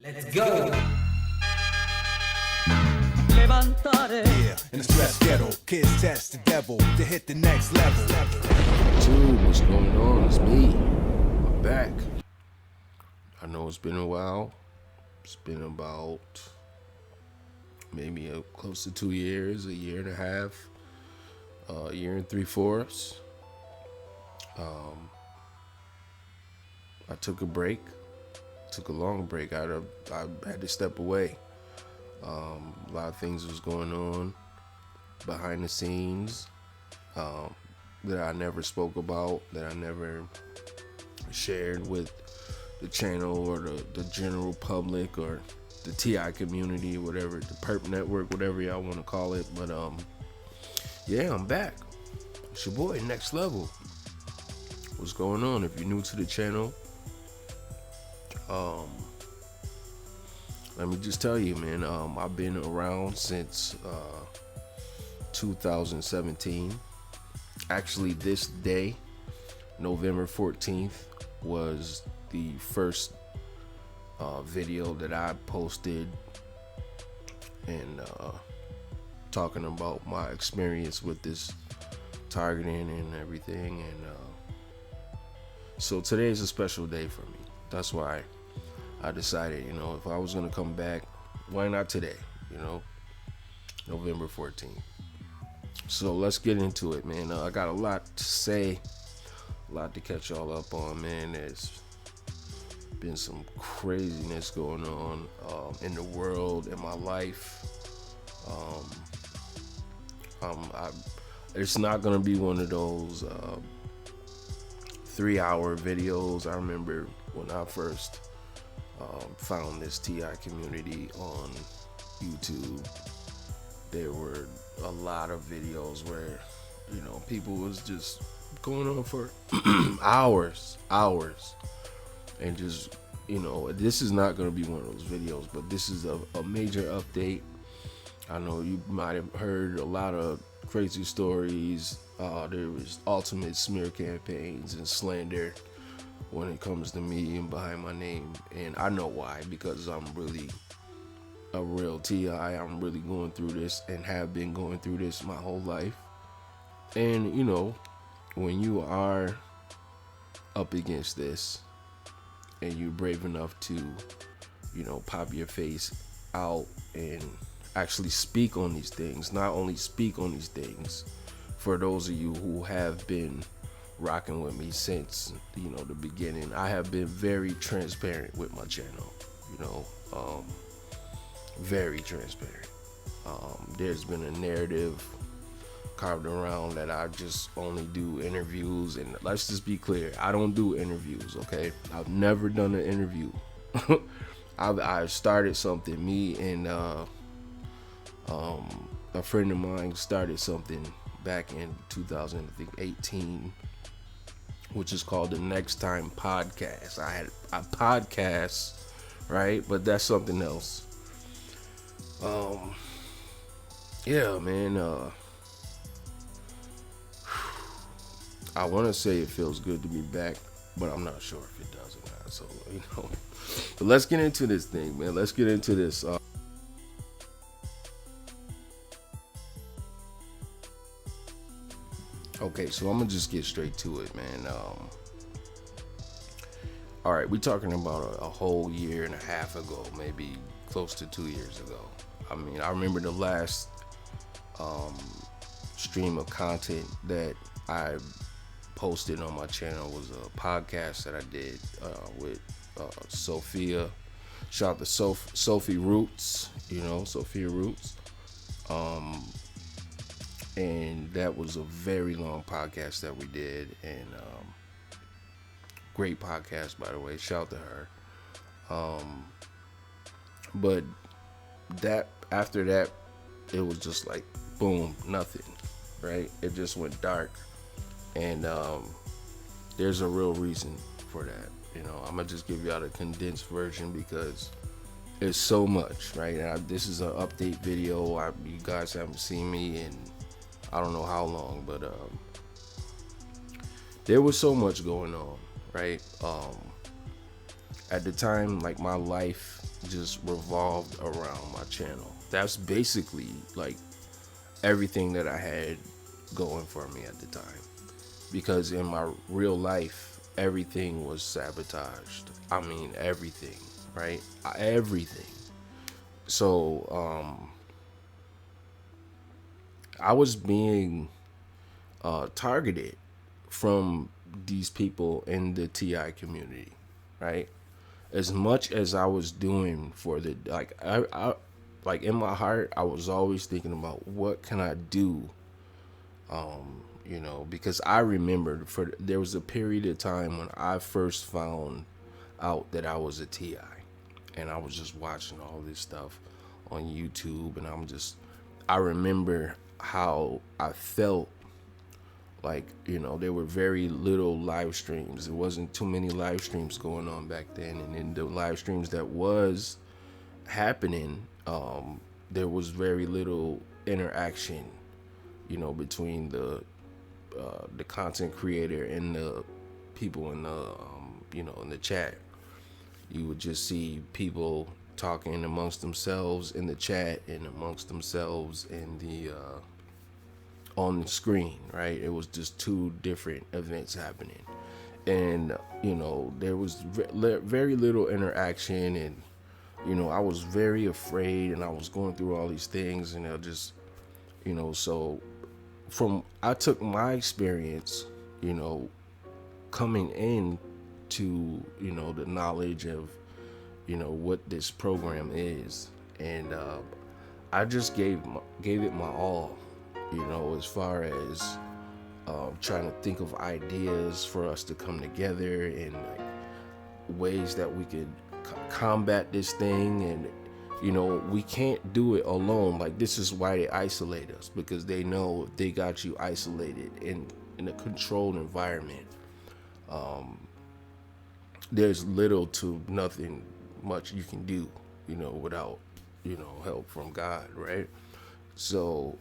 Let's go. Yeah, in the stress ghetto, kids test the devil to hit the next level. Dude, what's going on? It's me. I'm back. I know it's been a while. It's been about maybe close to 2 years, a year and a half, a year and 3/4. I took a break, took a long break. I had to step away. A lot of things was going on behind the scenes that I never spoke about, that I never shared with the channel or the general public or the TI community, whatever, the Perp Network, whatever y'all want to call it. But yeah, I'm back. It's your boy, Next Level. What's going on? If you're new to the channel, let me just tell you, man, I've been around since 2017. Actually, this day, November 14th, was the first video that I posted and talking about my experience with this targeting and everything. And so today is a special day for me. That's why I decided, if I was going to come back, why not today, November 14th. So let's get into it, man. I got a lot to say, a lot to catch y'all up on, man. There's been some craziness going on in the world, in my life. It's not going to be one of those 3-hour videos. I remember when I first found this TI community on YouTube, there were a lot of videos where, people was just going on for hours, and just, this is not going to be one of those videos, but this is a major update. I know you might have heard a lot of crazy stories. There was ultimate smear campaigns and slander when it comes to me and behind my name, and I know why, because I'm really a real TI. I'm really going through this and have been going through this my whole life. And when you are up against this and you're brave enough to pop your face out and actually speak on these things, not only speak on these things, for those of you who have been rocking with me since the beginning, I have been very transparent with my channel, very transparent. There's been a narrative carved around that I just only do interviews, and let's just be clear, I don't do interviews, okay? I've never done an interview. I've started something, me and a friend of mine started something back in 2018, which is called the Next Time Podcast. I had a podcast, right? But that's something else. Yeah, man. I want to say it feels good to be back, but I'm not sure if it does or not. So, but let's get into this thing, man. Let's get into this. Okay, so I'm gonna just get straight to it, man. All right, we're talking about a whole year and a half ago, maybe close to 2 years ago. I mean, I remember the last stream of content that I posted on my channel was a podcast that I did with Sophia. Shout out to Sophie Roots, Sophia Roots. And that was a very long podcast that we did, and great podcast, by the way. Shout out to her. But that after that, it was just like boom, nothing, right? It just went dark, and there's a real reason for that. I'm gonna just give y'all the condensed version because it's so much, right? And this is an update video. You guys haven't seen me in I don't know how long, but there was so much going on, right? At the time, like, my life just revolved around my channel. That's basically like everything that I had going for me at the time. Because in my real life, everything was sabotaged. I mean, everything, right? Everything. So, I was being targeted from these people in the TI community, right? As much as I was doing for the like in my heart, I was always thinking about what can I do, because I remembered there was a period of time when I first found out that I was a TI, and I was just watching all this stuff on YouTube, and I remember how I felt like, there were very little live streams. There wasn't too many live streams going on back then, and in the live streams that was happening, there was very little interaction, between the content creator and the people in the in the chat. You would just see people talking amongst themselves in the chat and amongst themselves in the on the screen, right? It was just two different events happening, and there was very little interaction, and I was very afraid, and I was going through all these things, and I just so I took my experience, coming in to the knowledge of what this program is, and I just gave it my all, as far as trying to think of ideas for us to come together and like ways that we could combat this thing. And we can't do it alone. Like, this is why they isolate us, because they know if they got you isolated in a controlled environment, there's little to nothing much you can do, without help from God, right? So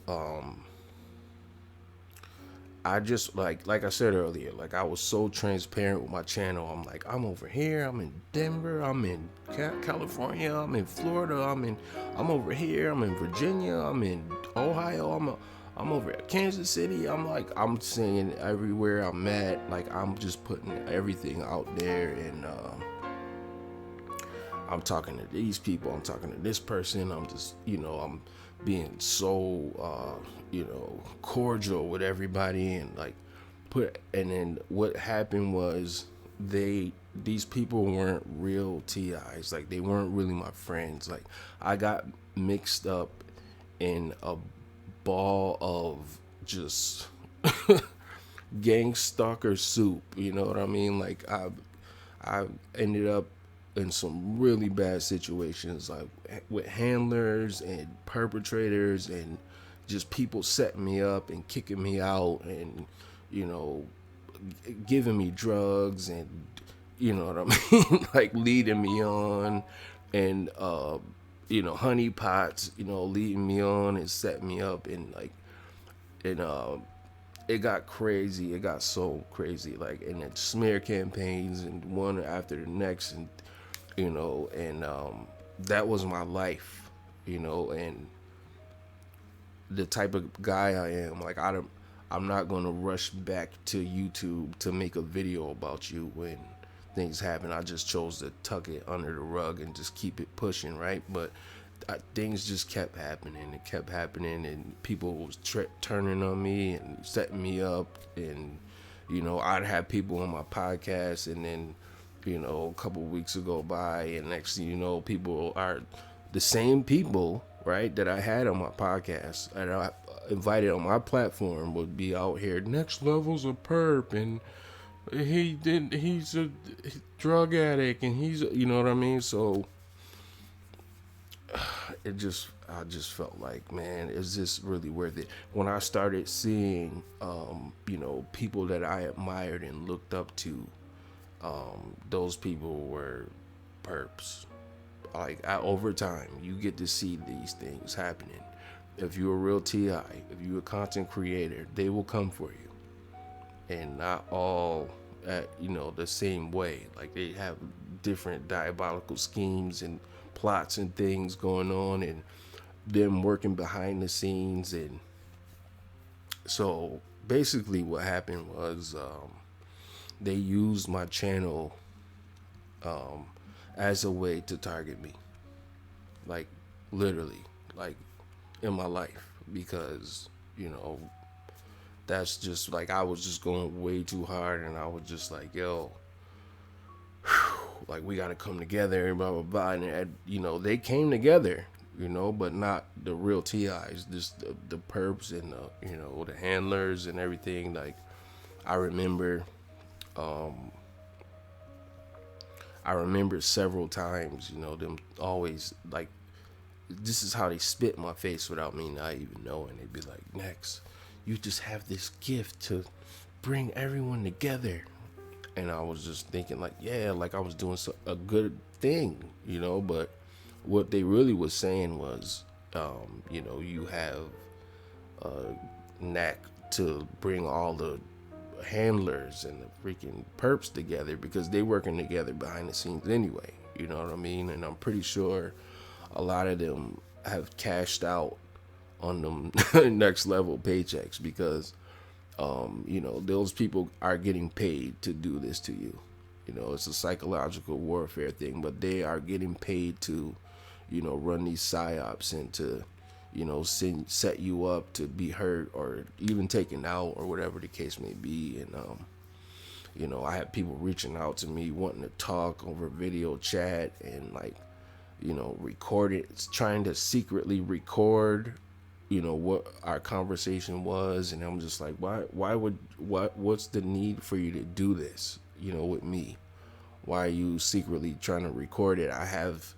I just like I said earlier, like I was so transparent with my channel. I'm like, I'm over here, I'm in Denver, I'm in California, I'm in Florida, I'm over here, I'm in Virginia, I'm in Ohio, I'm over at Kansas City. I'm saying everywhere I'm at, like I'm just putting everything out there, and I'm talking to these people, I'm talking to this person, I'm just, I'm being so, cordial with everybody, and like and then what happened was these people weren't real TIs, like they weren't really my friends. Like, I got mixed up in a ball of just gang stalker soup, you know what I mean? Like, I ended up in some really bad situations, like with handlers and perpetrators, and just people setting me up and kicking me out, and giving me drugs, and you know what I mean, like leading me on, and honey pots, leading me on and setting me up, and like, and it got crazy. It got so crazy, like, and then smear campaigns and one after the next, and that was my life, and the type of guy I am. Like, I'm not gonna rush back to YouTube to make a video about you when things happen. I just chose to tuck it under the rug and just keep it pushing, right? But things just kept happening. It kept happening, and people was turning on me and setting me up, and I'd have people on my podcast, and then a couple weeks would go by, and next thing you know, people are the same people, right, that I had on my podcast and I invited on my platform would be out here. Next Level's a perp, and he's a drug addict, and he's, you know what I mean? So I just felt like, man, is this really worth it? When I started seeing, people that I admired and looked up to, those people were perps. Like, over time, you get to see these things happening. If you're a real TI, if you're a content creator, they will come for you, and not all at the same way. Like, they have different diabolical schemes and plots and things going on, and them working behind the scenes. And so basically what happened was, they used my channel as a way to target me, like literally, like in my life, because that's just like, I was just going way too hard, and I was just like, yo, like, we got to come together, blah blah blah. And they came together, but not the real TIs, just the perps and the handlers and everything. Like, I remember several times, them always, like, this is how they spit in my face without me not even knowing. They'd be like, Nexx, you just have this gift to bring everyone together. And I was just thinking, like, yeah, like I was doing a good thing, but what they really was saying was, you have a knack to bring all the handlers and the freaking perps together, because they working together behind the scenes anyway, you know what I mean? And I'm pretty sure a lot of them have cashed out on them next level paychecks, because those people are getting paid to do this to you. It's a psychological warfare thing, but they are getting paid to run these psyops and to set you up to be hurt or even taken out or whatever the case may be. And I had people reaching out to me wanting to talk over video chat and, like, record it, trying to secretly record what our conversation was. And I'm just like, what's the need for you to do this with me? Why are you secretly trying to record it? I have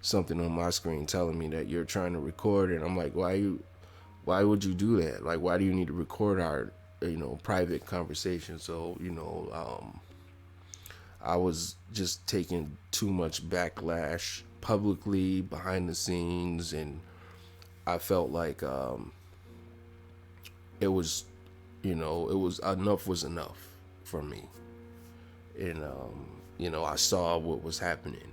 something on my screen telling me that you're trying to record it. And I'm like, why would you do that? Like, why do you need to record our private conversation? So I was just taking too much backlash publicly behind the scenes, and I felt like it was enough was enough for me. And I saw what was happening.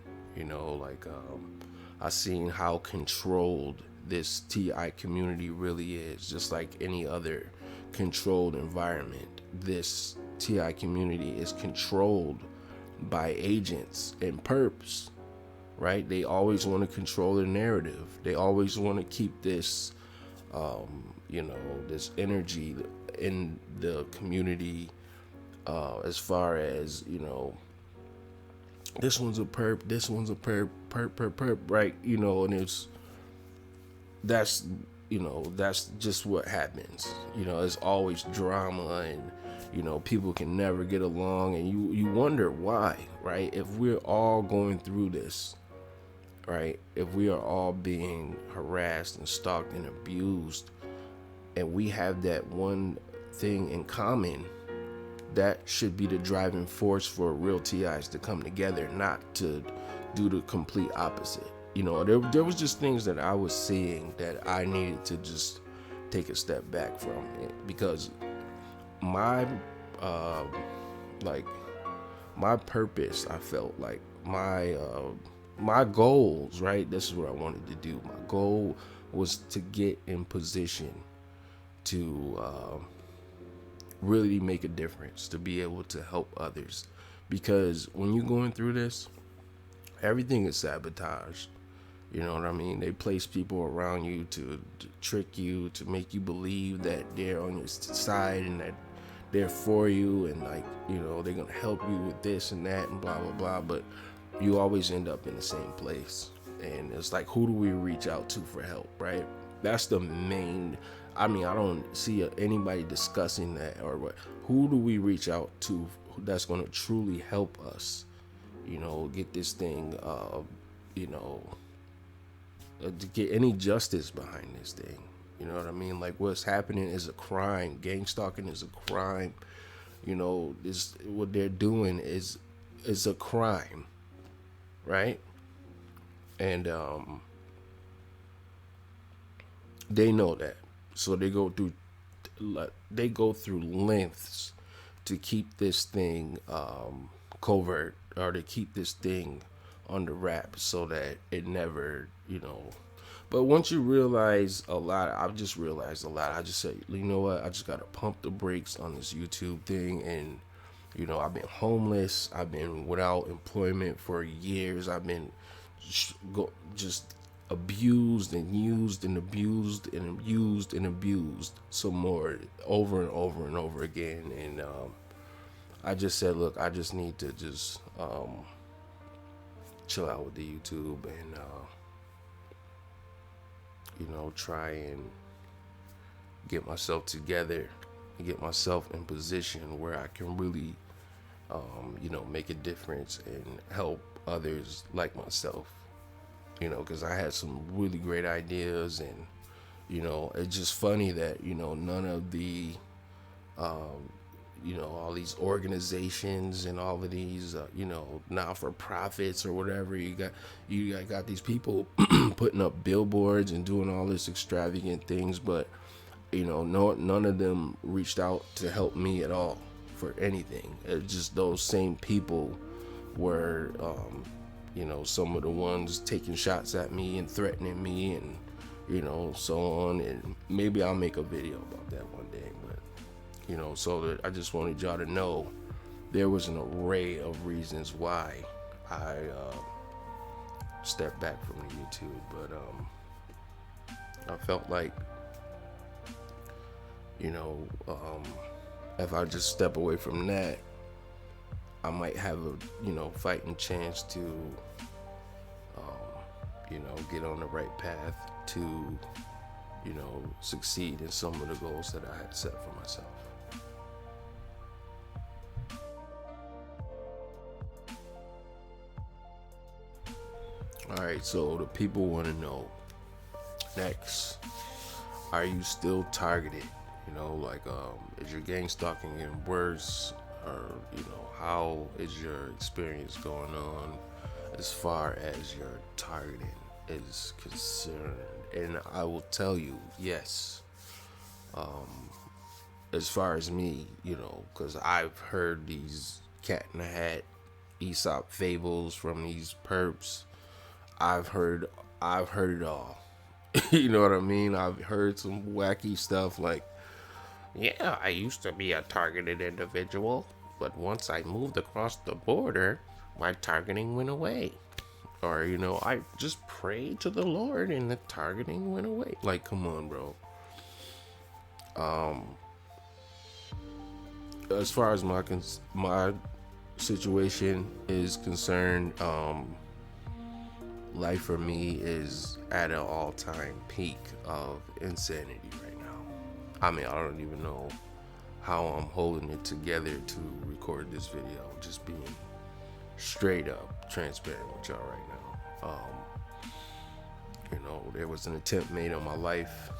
I seen how controlled this TI community really is, just like any other controlled environment. This TI community is controlled by agents and perps, right? They always want to control the narrative. They always want to keep this, this energy in the community, as far as, this one's a perp, this one's a perp, right? And that's just what happens. It's always drama, and people can never get along, and you wonder why, right? If we're all going through this, right? If we are all being harassed and stalked and abused, and we have that one thing in common, that should be the driving force for real TIs to come together, not to do the complete opposite. There was just things that I was seeing that I needed to just take a step back from it, because my purpose, I felt like my goals, right? This is what I wanted to do. My goal was to get in position to really make a difference, to be able to help others. Because when you're going through this, everything is sabotaged. You know what I mean? They place people around you to trick you, to make you believe that they're on your side and that they're for you, and like, they're gonna help you with this and that and blah blah blah. But you always end up in the same place. And it's like, who do we reach out to for help, right? That's the main. I don't see anybody discussing that, or what. Who do we reach out to that's going to truly help us, get this thing, to get any justice behind this thing. You know what I mean? Like, what's happening is a crime. Gang stalking is a crime. This, what they're doing is a crime, right? And they know that. So they go through lengths to keep this thing covert, or to keep this thing under wraps so that it never, But once you realize a lot, I've just realized a lot. I just said, you know what? I just gotta pump the brakes on this YouTube thing. And I've been homeless. I've been without employment for years. I've been just abused and used and abused and abused and abused some more, over and over and over again. And I just said, look, I just need to just chill out with the YouTube and try and get myself together and get myself in position where I can really make a difference and help others like myself, because I had some really great ideas. And it's just funny that none of the all these organizations and all of these not-for-profits or whatever, you got these people putting up billboards and doing all this extravagant things, but none of them reached out to help me at all for anything. It's just those same people were some of the ones taking shots at me and threatening me and so on. And maybe I'll make a video about that one day, but so that I just wanted y'all to know there was an array of reasons why I stepped back from the YouTube. But I felt like if I just step away from that, I might have a fighting chance to get on the right path to succeed in some of the goals that I had set for myself. All right, so the people want to know, Nexx, are you still targeted? Is your gang stalking getting worse? Or, how is your experience going on as far as your targeting is concerned? And I will tell you, yes. As far as me, because I've heard these cat in the hat Aesop fables from these perps. I've heard it all. You know what I mean? I've heard some wacky stuff like, yeah, I used to be a targeted individual, but once I moved across the border, my targeting went away. Or, I just prayed to the Lord and the targeting went away. Like, come on, bro. As far as my situation is concerned, life for me is at an all-time peak of insanity right now. I mean, I don't even know how I'm holding it together to record this video. Just being straight up transparent with y'all right now. There was an attempt made on my life.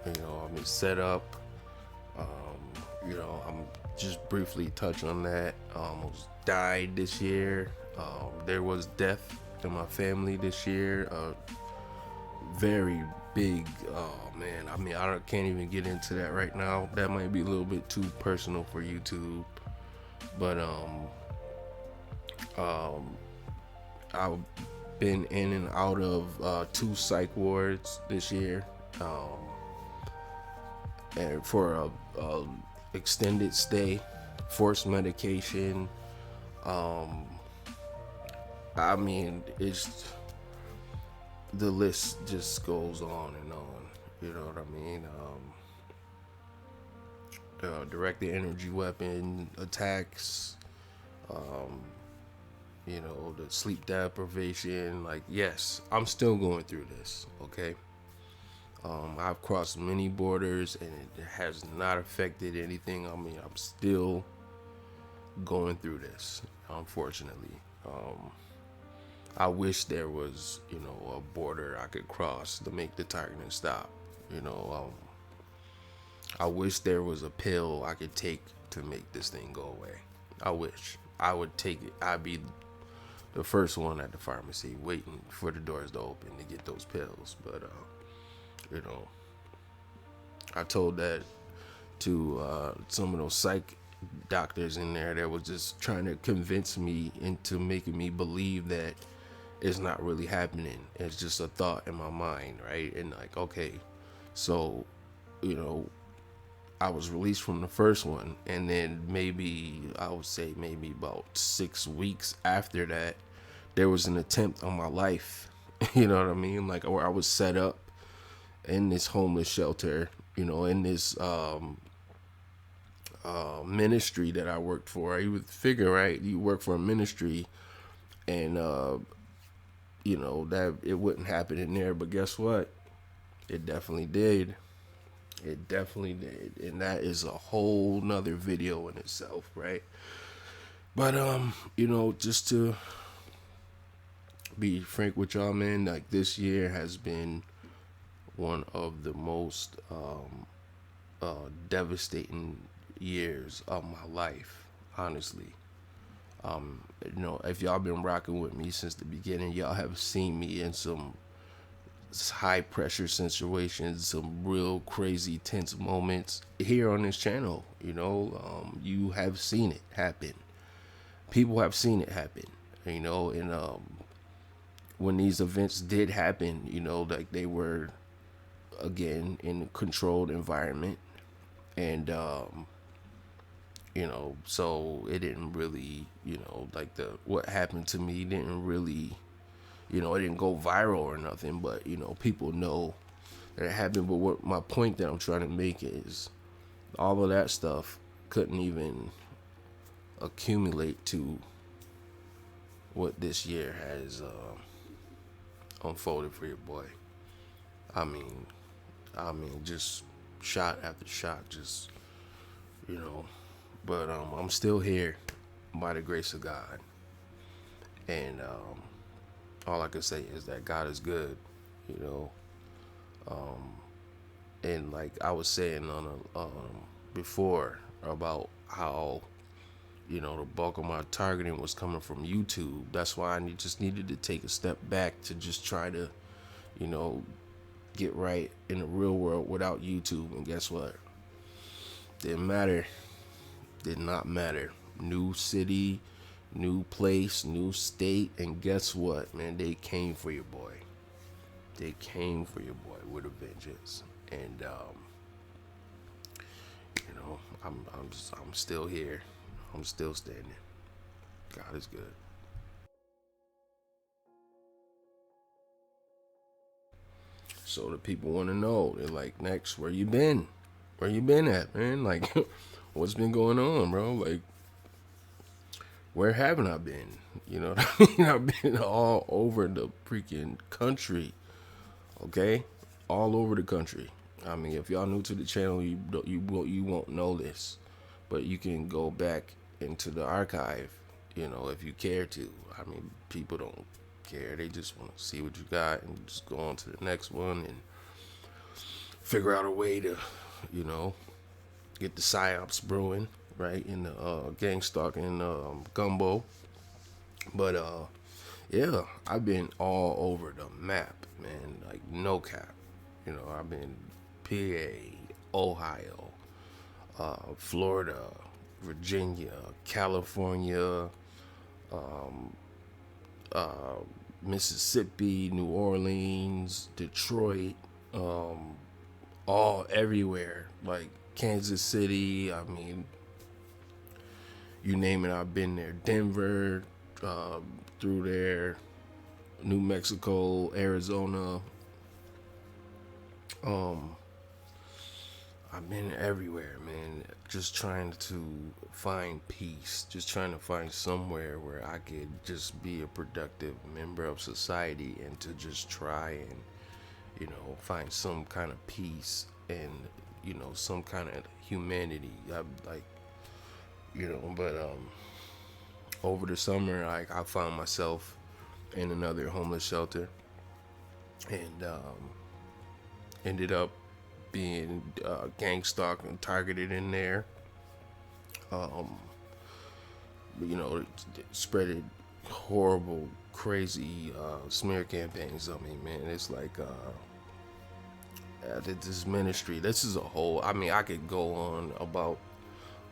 I've been set up. I'm just briefly touch on that. I almost died this year. There was death in my family this year. Very big. Oh man, I mean, can't even get into that right now. That might be a little bit too personal for YouTube. But I've been in and out of 2 psych wards this year, and for a extended stay, forced medication. I mean, it's the list just goes on and on. You know what I mean? Directed energy weapon attacks. The sleep deprivation. Like, yes, I'm still going through this. Okay. I've crossed many borders and it has not affected anything. I mean, I'm still going through this, unfortunately. I wish there was, a border I could cross to make the targeting stop. I wish there was a pill I could take to make this thing go away. I wish I would take it. I'd be the first one at the pharmacy waiting for the doors to open to get those pills. But, I told that to some of those psych doctors in there that was just trying to convince me into making me believe that it's not really happening. It's just a thought in my mind, right? And like, okay, so, you know, I was released from the first one, and then maybe I would say maybe about 6 weeks after that, there was an attempt on my life. You know what I mean? Like, or I was set up in this homeless shelter, you know, in this ministry that I worked for. You would figure, right? You work for a ministry, and you know that it wouldn't happen in there, but guess what? It definitely did. It definitely did, and that is a whole nother video in itself, right? But you know, just to be frank with y'all, man, like this year has been one of the most devastating years of my life, honestly. You know, if y'all been rocking with me since the beginning, y'all have seen me in some high pressure situations, some real crazy tense moments here on this channel. You know, you have seen it happen. People have seen it happen. You know, and when these events did happen, you know, like they were again in a controlled environment, and you know, so it didn't really, you know, like what happened to me didn't really, you know, it didn't go viral or nothing, but you know, people know that it happened. But what my point that I'm trying to make is all of that stuff couldn't even accumulate to what this year has unfolded for your boy. I mean, just shot after shot, just, you know, but I'm still here by the grace of God, and all I can say is that God is good, you know. And like I was saying on a before about how, you know, the bulk of my targeting was coming from YouTube. That's why I just needed to take a step back to just try to, you know, get right in the real world without YouTube. And guess what? Didn't matter. Did not matter. New city, new place, new state, and guess what, man? They came for your boy. They came for your boy with a vengeance. And you know, I'm still here. I'm still standing. God is good. So the people want to know. They're like, Nexx, where you been? Where you been at, man? Like, what's been going on, bro? Like, where haven't I been? You know what I mean? I've been all over the freaking country. Okay, all over the country. I mean, if y'all new to the channel, you won't know this, but you can go back into the archive, you know, if you care to. I mean, people don't care. They just want to see what you got and just go on to the next one and figure out a way to, you know, get the psyops brewing, right, in the gang stalking gumbo. But yeah, I've been all over the map, man, like no cap. You know, I've been PA, Ohio, Florida, Virginia, California, Mississippi, New Orleans, Detroit, all everywhere, like Kansas City. I mean, you name it, I've been there. Denver, through there, New Mexico, Arizona. I've been everywhere, man. Just trying to find peace. Just trying to find somewhere where I could just be a productive member of society and to just try and, you know, find some kind of peace and, you know, some kind of humanity. I like, you know, but over the summer, I found myself in another homeless shelter, and ended up being gang stalked and targeted in there. You know, it spreaded horrible, crazy smear campaigns on me, man. It's like this ministry. This is a whole. I mean, I could go on about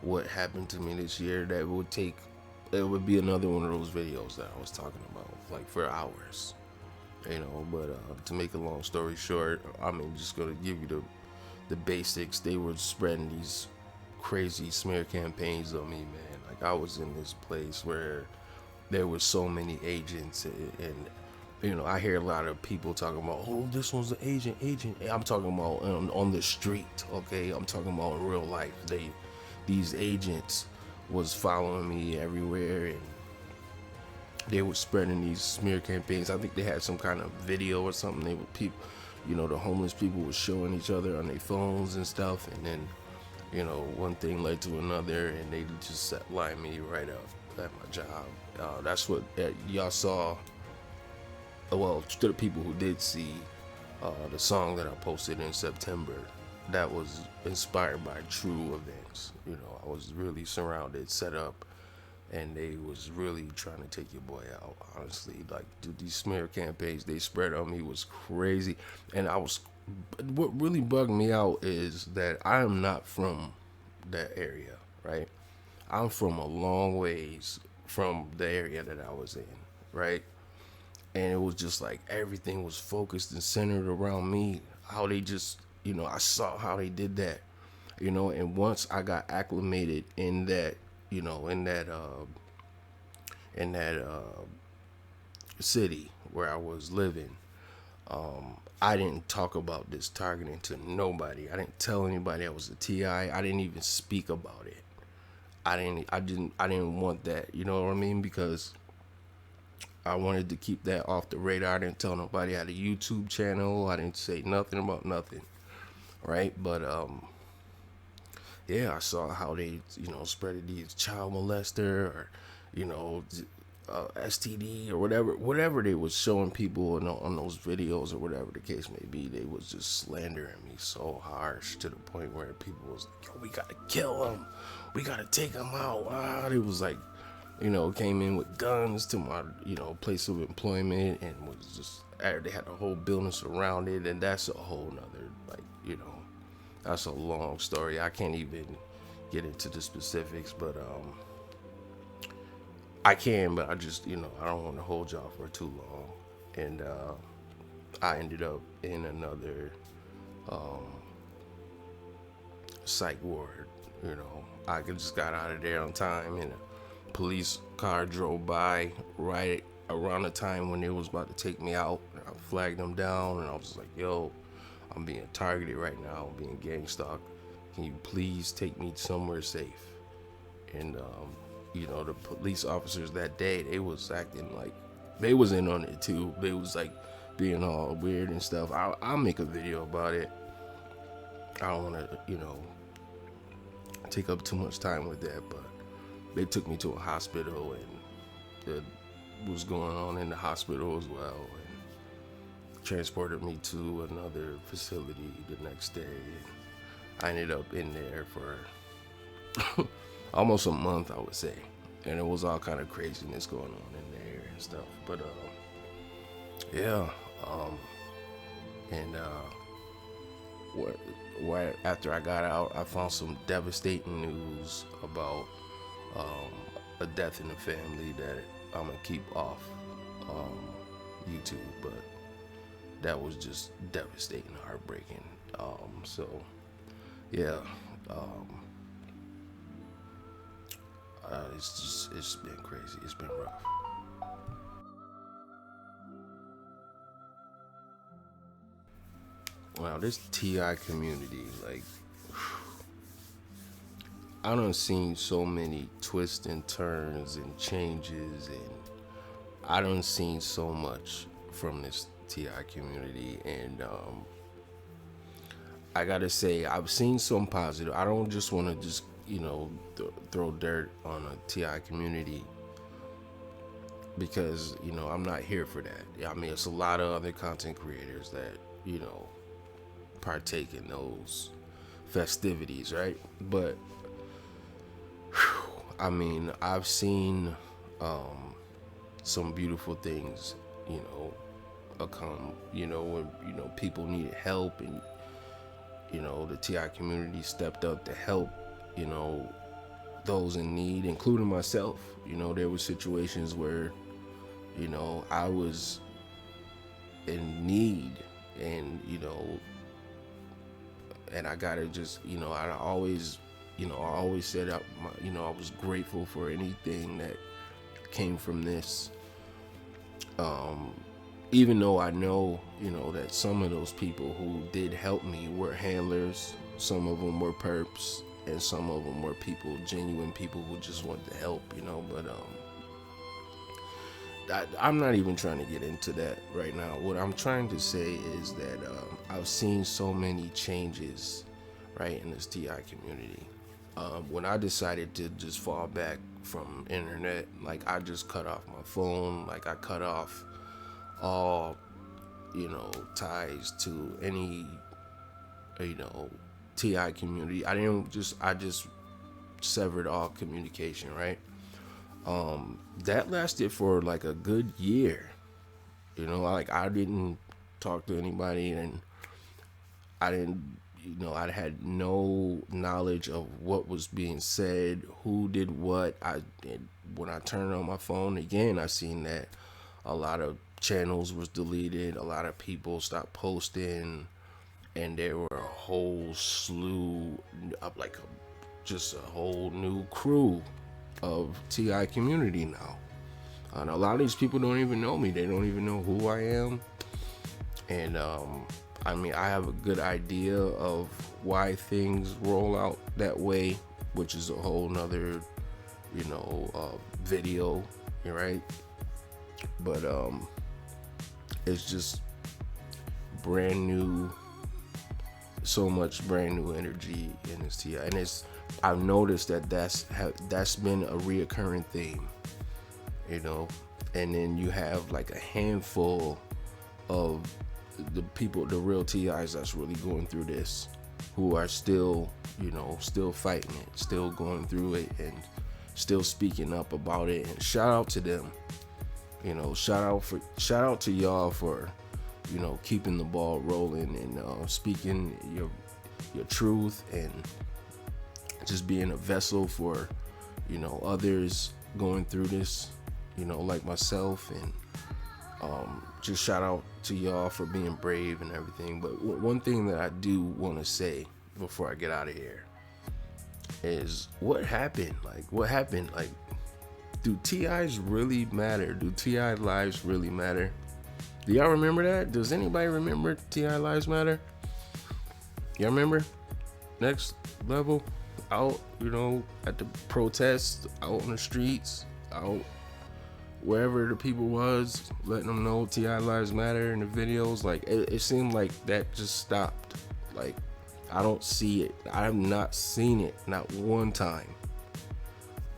what happened to me this year. That would take it would be another one of those videos that I was talking about, like for hours, you know. But to make a long story short, I mean, just gonna give you the basics. They were spreading these crazy smear campaigns on me, man. Like I was in this place where there were so many agents, and you know, I hear a lot of people talking about, oh, this one's an agent. I'm talking about on the street, okay? I'm talking about in real life. These agents was following me everywhere, and they were spreading these smear campaigns. I think they had some kind of video or something. They were people, you know, the homeless people were showing each other on their phones and stuff, and then, you know, one thing led to another, and they just lined me right up at my job. That's what y'all saw. Well, to the people who did see the song that I posted in September, that was inspired by true events. You know, I was really surrounded, set up, and they was really trying to take your boy out. Honestly, like, dude, these smear campaigns they spread on me was crazy. And what really bugged me out is that I am not from that area, right? I'm from a long ways from the area that I was in, right? And it was just like everything was focused and centered around me. How they just, you know, I saw how they did that, you know. And once I got acclimated in that, you know, in that city where I was living, I didn't talk about this targeting to nobody. I didn't tell anybody I was a TI. I didn't even speak about it. I didn't want that, you know what I mean? Because I wanted to keep that off the radar. I didn't tell nobody I had a YouTube channel. I didn't say nothing about nothing, right? But yeah, I saw how they, you know, spreaded these child molester or, you know, STD or whatever they was showing people on those videos or whatever the case may be. They was just slandering me so harsh to the point where people was like, yo, we gotta kill him, we gotta take him out. It was like, you know, came in with guns to my, you know, place of employment, and was just, they had a whole building surrounded, and that's a whole nother, like, you know, that's a long story. I can't even get into the specifics, but I can, but I just, you know, I don't want to hold y'all for too long. And I ended up in another psych ward, you know. I just got out of there on time, and a police car drove by right around the time when they was about to take me out. I flagged them down, and I was like, yo, I'm being targeted right now. I'm being gang stalked. Can you please take me somewhere safe? And you know, the police officers that day, they was acting like they was in on it too. They was like being all weird and stuff. I'll make a video about it. I don't want to, you know, take up too much time with that, but they took me to a hospital, and that was going on in the hospital as well, and transported me to another facility the next day. And I ended up in there for almost a month, I would say, and it was all kind of craziness going on in there and stuff. But yeah, and what after I got out, I found some devastating news about a death in the family that I'm gonna keep off YouTube, but that was just devastating, heartbreaking. So yeah, it's been crazy. It's been rough. Wow, this TI community, like, I done seen so many twists and turns and changes, and I done seen so much from this TI community, and I gotta say, I've seen some positive. I don't just want to just, you know, throw dirt on a TI community, because, you know, I'm not here for that. I mean, it's a lot of other content creators that, you know, partake in those festivities, right? But I mean, I've seen some beautiful things, you know, come, you know, when, you know, people needed help, and, you know, the TI community stepped up to help, you know, those in need, including myself. There were situations where, I was in need, and and I gotta just, I always said, I was grateful for anything that came from this. Even though I know, that some of those people who did help me were handlers, some of them were perps, and some of them were genuine people who just wanted to help, but I'm not even trying to get into that right now. What I'm trying to say is that I've seen so many changes, right, in this TI community. When I decided to just fall back from internet, like I just cut off my phone, like I cut off all, ties to any, TI community. I just severed all communication, right? That lasted for like a good year. Like I didn't talk to anybody, and I didn't, I had no knowledge of what was being said, who did what. When I turned on my phone again, I seen that a lot of channels was deleted, a lot of people stopped posting, and there were a whole slew of just a whole new crew of TI community now. And a lot of these people don't even know me. They don't even know who I am. And I have a good idea of why things roll out that way, which is a whole nother, video, right? But it's just brand new, so much brand new energy in this TI, and I've noticed that that's been a reoccurring theme, and then you have like a handful of the people, the real TIs that's really going through this, who are still, still fighting it, still going through it, and still speaking up about it. And shout out to them, shout out to y'all for, keeping the ball rolling and speaking your truth, and just being a vessel for, others going through this, like myself. And just shout out to y'all for being brave and everything. But one thing that I do want to say before I get out of here is what happened. Like, do TIs really matter? Do TI lives really matter? Do y'all remember that? Does anybody remember TI lives matter? Y'all remember? Next level, out, at the protests, out on the streets, out wherever the people was, letting them know TI lives matter in the videos. Like it seemed like that just stopped. Like I don't see it. I have not seen it, not one time.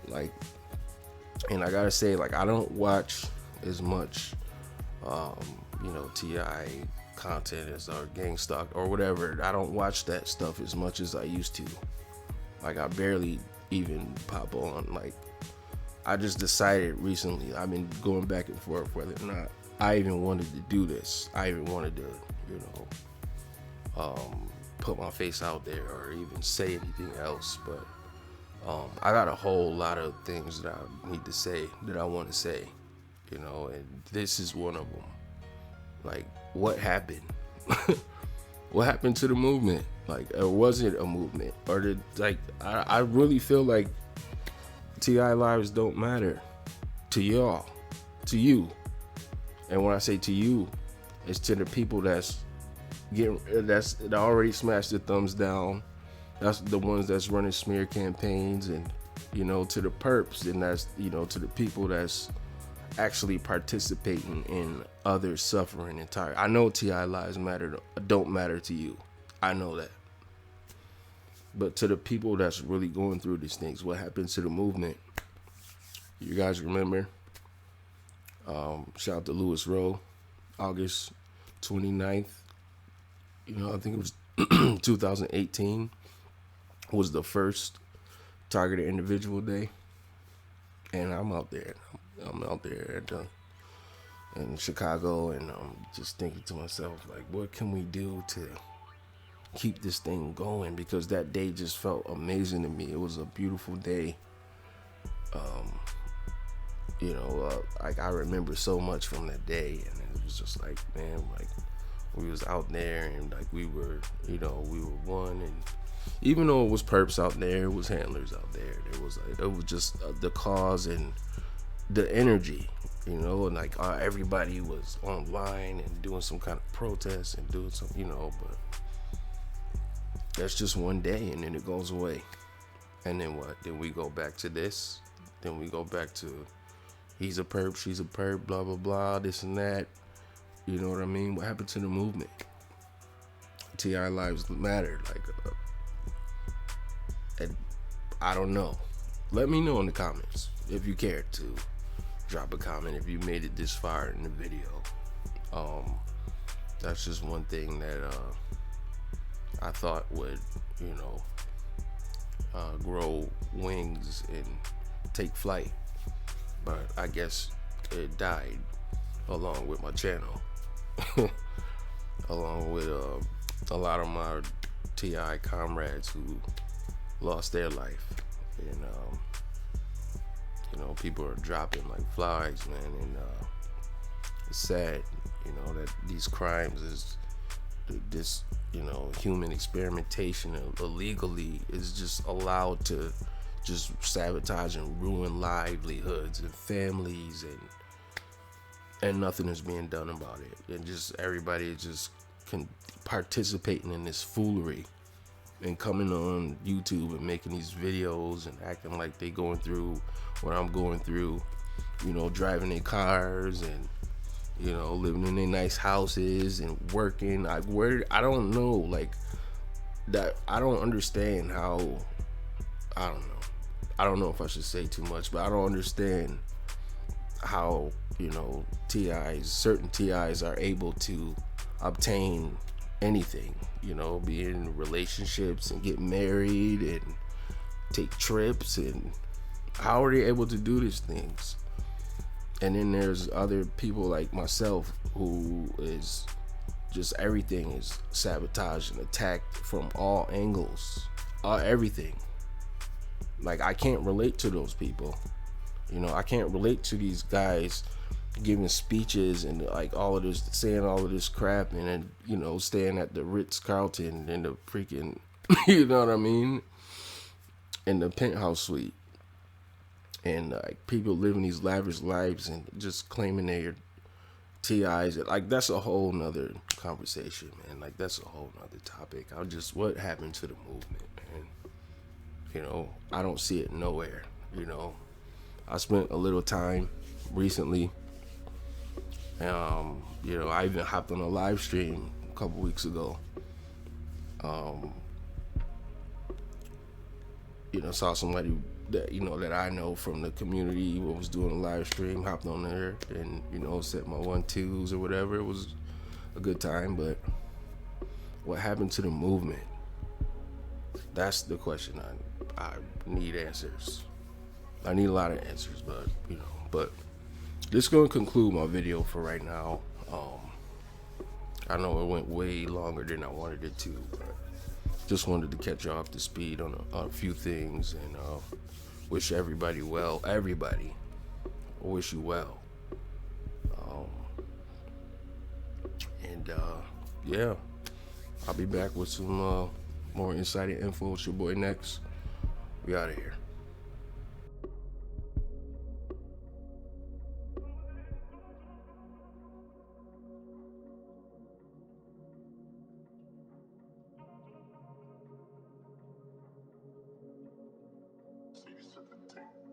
Like, and I gotta say, like, I don't watch as much TI content as our gang stock or whatever. I don't watch that stuff as much as I used to. Like I barely even pop on. Like I just decided recently, I've been going back and forth whether or not I even wanted to do this. I even wanted to, put my face out there or even say anything else. But I got a whole lot of things that I need to say, that I want to say, and this is one of them. Like, what happened? What happened to the movement? Like, or was it a movement? Or did, I really feel like TI lives don't matter to y'all, to you. And when I say to you, it's to the people that already smashed the thumbs down. That's the ones that's running smear campaigns, and to the perps, and that's to the people that's actually participating in others suffering entire. I know TI lives don't matter to you. I know that. But to the people that's really going through these things, what happens to the movement? You guys remember? Shout out to Lewis Rowe, August 29th. I think it was 2018 was the first targeted individual day. And I'm out there. In Chicago, and I'm just thinking to myself, like, what can we do to keep this thing going? Because that day just felt amazing to me. It was a beautiful day. Like I remember so much from that day, and it was just like, man, like we was out there, and like we were one, and even though it was perps out there, it was handlers out there. It was just the cause and the energy, and like everybody was online and doing some kind of protest and doing some, but that's just one day, and then it goes away, and then what? Then we go back to this, then we go back to he's a perp, she's a perp, blah blah blah, this and that. You know what I mean? What happened to the movement? Ti lives matter. Like, and I don't know. Let me know in the comments if you care to drop a comment if you made it this far in the video. That's just one thing that I thought would, grow wings and take flight, but I guess it died along with my channel, along with a lot of my TI comrades who lost their life, and people are dropping like flies, man, and it's sad, that these crimes is this, human experimentation illegally is just allowed to just sabotage and ruin livelihoods and families, and nothing is being done about it, and just everybody is just participating in this foolery and coming on YouTube and making these videos and acting like they going through what I'm going through, driving their cars and living in their nice houses and working. I don't know, like that. I don't understand how. I don't know. I don't know if I should say too much, but I don't understand how certain TIs are able to obtain anything, be in relationships and get married and take trips, and how are they able to do these things? And then there's other people like myself who is just everything is sabotaged and attacked from all angles, everything. Like I can't relate to those people, I can't relate to these guys giving speeches and like all of this, saying all of this crap, and then staying at the Ritz-Carlton in the freaking you know what I mean, in the penthouse suite, and like people living these lavish lives and just claiming they're TIs. Like that's a whole nother conversation, man. Like that's a whole nother topic. What happened to the movement, man? I don't see it nowhere. I spent a little time recently. I even hopped on a live stream a couple weeks ago. Saw somebody that that I know from the community who was doing a live stream, hopped on there and set my 1-2s or whatever. It was a good time, but what happened to the movement? That's the question I need answers. I need a lot of answers, but this is going to conclude my video for right now. I know it went way longer than I wanted it to, but just wanted to catch you up to speed on a few things, and wish everybody well. Everybody, I wish you well. Yeah, I'll be back with some more insider info. It's your boy Nexx. We out of here. So you said the thing.